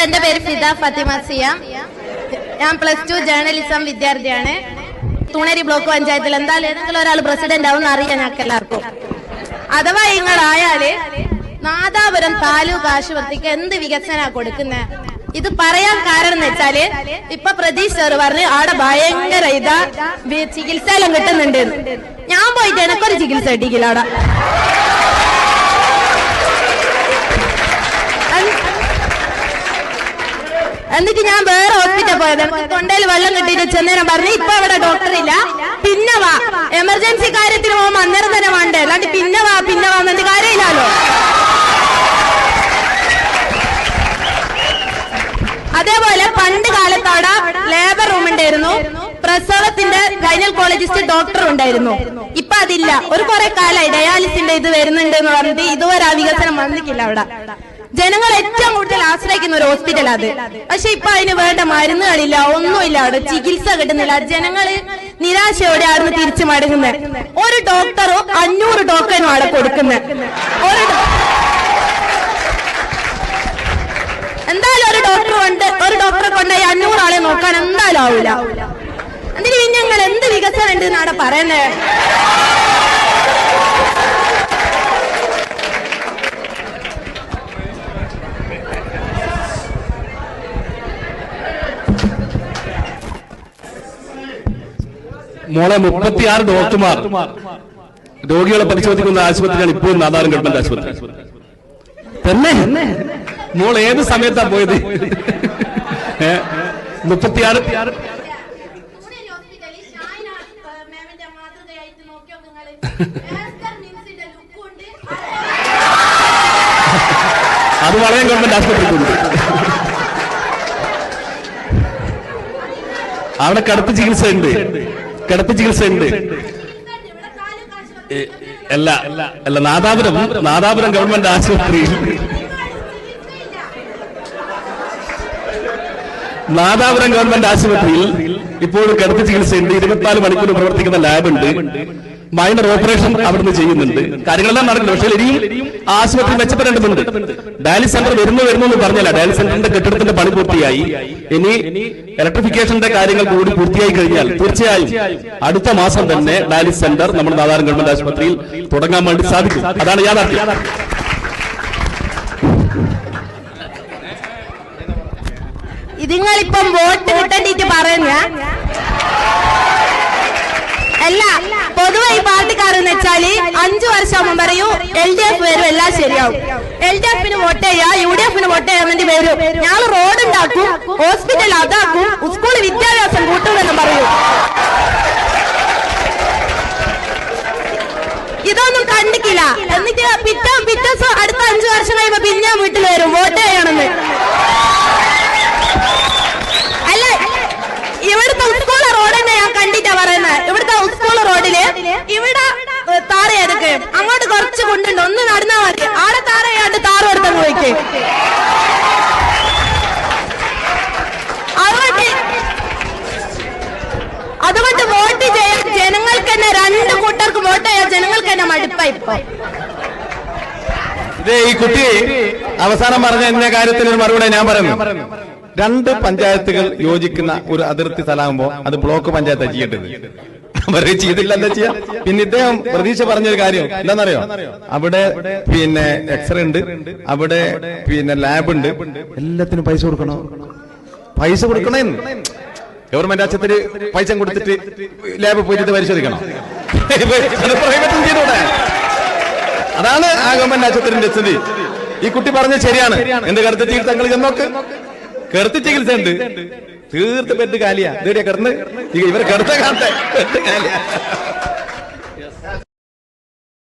എന്റെ പേര് ഫിദ ഫാത്തിമ സിയാം. ഞാൻ +2 ജേർണലിസം വിദ്യാർത്ഥിയാണ്. തുണരി ബ്ലോക്ക് പഞ്ചായത്തിൽ എന്തായാലും ഏതെങ്കിലും ഒരാൾ പ്രസിഡന്റ് ആവും അറിയാം ഞങ്ങൾക്ക് എല്ലാവർക്കും. അഥവാ നിങ്ങളായാല് നാദാപുരം താലൂക്ക് ആശുപത്രിക്ക് എന്ത് വികസന കൊടുക്കുന്നത്? ഇത് പറയാൻ കാരണം എന്ന് വെച്ചാല് ഇപ്പൊ പ്രതീഷ് സാർ പറഞ്ഞ് അവിടെ ഭയങ്കര ചികിത്സയെല്ലാം കിട്ടുന്നുണ്ട്. ഞാൻ പോയിട്ട് എനക്കൊരു ചികിത്സ കിട്ടിയില്ല അവിടെ. എന്നിട്ട് ഞാൻ വേറെ ഹോസ്പിറ്റൽ പോയത്, തൊണ്ടയിൽ വെള്ളം കിട്ടിയിട്ട് ചെന്നേരം പറഞ്ഞു ഇപ്പൊ അവിടെ ഡോക്ടർ ഇല്ല, പിന്നെ വാ, എമർജൻസി കാര്യത്തിന് പോകുമ്പോ അന്നേരം തന്നെ വേണ്ടേ, അല്ലാണ്ട് പിന്നെ വാ എന്നിട്ട് കാര്യമില്ലല്ലോ. അതേപോലെ പണ്ട് കാലത്ത് അവിടെ ലേബർ റൂം ഉണ്ടായിരുന്നു, പ്രസവത്തിന്റെ ഗൈനക്കോളജിസ്റ്റ് ഡോക്ടർ ഉണ്ടായിരുന്നു. ഇപ്പൊ അതില്ല. ഒരു കുറെ കാലമായി ഡയാലിസിന്റെ ഇത് വരുന്നുണ്ട് എന്ന് പറഞ്ഞിട്ട് ഇതുവരെ ആ വികസനം വന്നിട്ടില്ല അവിടെ. ജനങ്ങൾ ഏറ്റവും കൂടുതൽ ആശ്രയിക്കുന്ന ഒരു ഹോസ്പിറ്റൽ അത്. പക്ഷെ ഇപ്പൊ അതിന് വേണ്ട മരുന്നുകളില്ല, ഒന്നുമില്ല, അവിടെ ചികിത്സ കിട്ടുന്നില്ല. ജനങ്ങള് നിരാശയോടെ അവിടുന്ന് തിരിച്ചു മടങ്ങുന്നത്. ഒരു ഡോക്ടറോ 500 ടോക്കനും അവിടെ കൊടുക്കുന്നത്. എന്തായാലും ഒരു ഡോക്ടറെ കൊണ്ടായി 500 ആളെ നോക്കാൻ എന്തായാലും ആവൂല. എന്നിട്ട് പിന്നെ ഞങ്ങൾ എന്ത് വികസനം ഉണ്ട് എന്നാണ് പറയുന്നത്? മോളെ 36 ഡോക്ടർമാർ രോഗികളെ പരിശോധിക്കുന്ന ആശുപത്രിയാണ് ഇപ്പോൾ നാദാപുരം ഗവൺമെന്റ് ആശുപത്രി. തന്നെ മോൾ ഏത് സമയത്താ പോയത്? 36 അത് വളരെ ഗവൺമെന്റ് ആശുപത്രിക്കുണ്ട്. അവിടെ കിടത്തി ചികിത്സ ഉണ്ട്. അല്ല നാദാപുരം ഗവൺമെന്റ് ആശുപത്രിയിൽ ഇപ്പോഴും കിടത്തി ചികിത്സയുണ്ട്. 24 മണിക്കൂർ പ്രവർത്തിക്കുന്ന ലാബുണ്ട്. മൈനർ ഓപ്പറേഷൻ അവിടുന്ന് ചെയ്യുന്നുണ്ട്. കാര്യങ്ങളെല്ലാം നടക്കുന്നു. പക്ഷേ ഇനിയും ആശുപത്രി മെച്ചപ്പെടേണ്ടതുണ്ട്. ഡയാലിസ് സെന്റർ വരുന്നു എന്ന് പറഞ്ഞല്ല. ഡയാലിസ് സെന്ററിന്റെ കെട്ടിടത്തിന്റെ പണി പൂർത്തിയായി. ഇനി ഇലക്ട്രിഫിക്കേഷന്റെ കാര്യങ്ങൾ കൂടി പൂർത്തിയായി കഴിഞ്ഞാൽ തീർച്ചയായും അടുത്ത മാസം തന്നെ ഡയാലിസ് സെന്റർ നമ്മുടെ നാദാപുരം ഗവൺമെന്റ് ആശുപത്രിയിൽ തുടങ്ങാൻ വേണ്ടി സാധിക്കും. അതാണ് യാഥാർത്ഥ്യം. ഇതിങ്ങളിപ്പം വോട്ട് കിട്ടേണ്ടിട്ട് പറയുന്ന അല്ല. പൊതുവെ ഈ പാർട്ടിക്കാരെന്ന് വെച്ചാല് 5 വർഷം മുമ്പ് പറയൂ LDF വരും, എല്ലാം ശരിയാവും. LDFന് വോട്ട് ചെയ്യാ, UDFന് വോട്ട് ചെയ്യാൻ വരും. ഞങ്ങൾ റോഡ് ഉണ്ടാക്കും, ഹോസ്പിറ്റൽ അതാക്കും, സ്കൂൾ വിദ്യാഭ്യാസം കൂട്ടുമെന്ന് പറയൂ. ഇതൊന്നും കണ്ടിക്കില്ല. എന്നിട്ട് പിറ്റേ അടുത്ത 5 വർഷം കഴിയുമ്പോ പിന്നെ വീട്ടിൽ വരും വോട്ട് ചെയ്യണമെന്ന്. അല്ല, ഇവിടുത്തെ സ്കൂൾ റോഡ് തന്നെ ഞാൻ കണ്ടിട്ടാ പറയുന്നത്. ഇവിടുത്തെ സ്കൂൾ റോഡില് ഇവിടെ താറ ഏതൊക്കെ അങ്ങോട്ട് കുറച്ച് കൊണ്ടുണ്ട്, ഒന്ന് നടന്നാ മതി. ആടെ താറ ചെയ്യാണ്ട് താറ് എടുത്ത് പോയിക്ക്. അതുകൊണ്ട് വോട്ട് ചെയ്യാൻ ജനങ്ങൾക്ക് തന്നെ 2 കൂട്ടർക്ക് വോട്ട് ചെയ്യാൻ ജനങ്ങൾക്ക് തന്നെ മടുപ്പായി. ഇപ്പൊ ഈ കുട്ടി അവസാനം പറഞ്ഞ എന്ന കാര്യത്തിനൊരു മറുപടി ഞാൻ പറയുന്നു. 2 പഞ്ചായത്തുകൾ യോജിക്കുന്ന ഒരു അതിർത്തി സ്ഥലമാകുമ്പോ അത് ബ്ലോക്ക് പഞ്ചായത്ത് ചെയ്യേണ്ടത്. അവരെ ചെയ്തില്ല, എന്താ ചെയ്യാ? പിന്നെ ഇദ്ദേഹം പ്രതീക്ഷ പറഞ്ഞൊരു കാര്യം എന്താണെന്നറിയോ? അവിടെ പിന്നെ എക്സ്റേ ഉണ്ട്, അവിടെ പിന്നെ ലാബ് ഉണ്ട്, എല്ലാത്തിനും പൈസ കൊടുക്കണോ? പൈസ കൊടുക്കണേന്ന് ഗവൺമെന്റ് ആശുപത്രി പൈസ കൊടുത്തിട്ട് ലാബ് പോയിട്ട് പരിശോധിക്കണം. പ്രൈവറ്റും ചെയ്തൂടെ? അതാണ് ആ ഗവൺമെന്റ് ആശുപത്രിന്റെ സ്ഥിതി. ഈ കുട്ടി പറഞ്ഞത് ശരിയാണ്. എന്ത് കിടത്തി ചികിത്സ നിങ്ങൾ ചെന്നോക്ക്. കിടത്തി ചികിത്സ ഉണ്ട്, തീർത്ത് ബെഡ് കാലിയാ. ഇവരെ കിടന്ന് ഇവരെ കിടത്ത കാലത്തെ ബെഡ് കാലിയാ.